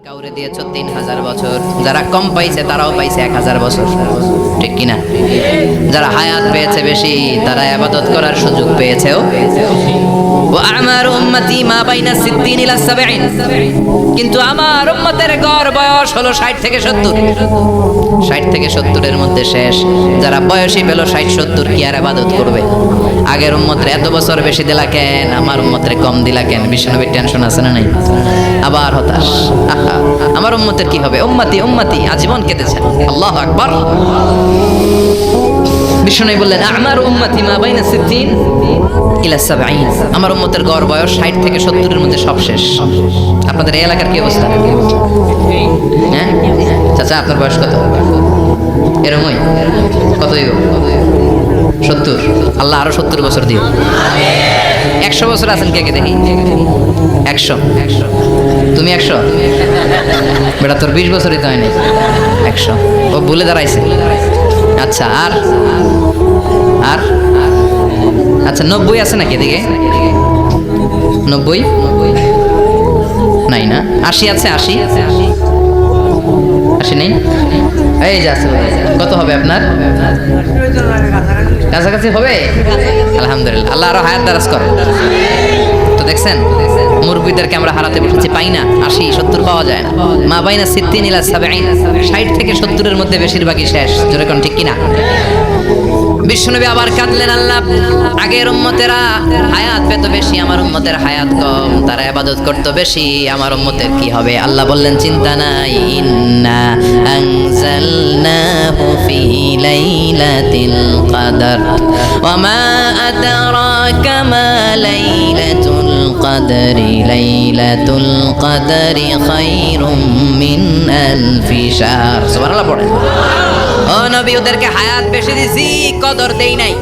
কাউরে দিয়েছ 3000 বছর, যারা কম পাইছে তারাও পাইছে 1000 বছর, ঠিক কিনা? যারা হায়াত পেয়েছে বেশি তারা ইবাদত করার সুযোগ পেয়েছেও। ওয়া আমারু উম্মতি মা বাইনা 60 ইলা 70, কিন্তু আমার উম্মতের গড় বয়স হলো 60 থেকে 70। 60 থেকে 70 এর মধ্যে শেষ। যারা বয়সী পেল 60 70 কি আর ইবাদত করবে? আগের উম্মতের এত বছর বেশি দিলা কেন, আমার উম্মতের কম দিলা কেন? বিষ্ণুনবীর টেনশন আছে না নাই? আবার হতাশ, আমার উম্মতের কি হবে? উম্মতি উম্মতি আজীবন কেঁদেছেন। আল্লাহু আকবার। বিষ্ণু বললেন আমার উম্মতি মা বাইনা 60 ইলা 70, আমার উম্মতের গড় বয়স 60 থেকে 70 এর মধ্যে সব শেষ। আপনাদের এই এলাকার কি অবস্থা? হ্যাঁ চাচা, আপনার বয়স কত? এরকমই কত দিব? 70। আল্লাহ আরো 70 বছর দিও। 100 বছর আছেন কে কে দেখি? 100। তুমি 100? বেটা তোর 20 বছরই তো হয়নি। 100 ও ভুলে দাঁড়াইছে। আচ্ছা, আর আর আচ্ছা 90 আছে নাকি এদিকে? 90 নাই না? 80 আছে? 80 নেই? এই যে আছে। কত হবে আপনার? কাছাকাছি হবে? আলহামদুলিল্লাহ, আল্লাহ আরো হায়াত দারাজ করে। তো দেখছেন মুরব্বীদেরকে আমরা হারাতে বসেছি, পাই না। 80 70 পাওয়া যায় না। মা বাইনা 60 ইলা 70, 60 থেকে 70 এর মধ্যে বেশিরভাগই শেষ। জোরে কোন ঠিক কিনা? বিশ্বনবী আবার কাঁদলেন, আল্লাহ আগের উম্মতেরা হায়াত পেত বেশি, আমার উম্মতের হায়াত কম, তারা ইবাদত করত বেশি, আমার উম্মতের কি হবে? আল্লাহ বললেন চিন্তা নাই, ইন্না আনজালনাহু ফি লাইলাতিল কদর ওয়া মা আদরাকা মা লাইলাতুল কদরি লাইলাতুল কদরি খায়রুম মিন আলফি শাহর। সুবহানাল্লাহ পড়েন। ও নবী, ওদেরকে হায়াত বেশি দিছি, কদর দেই নাই।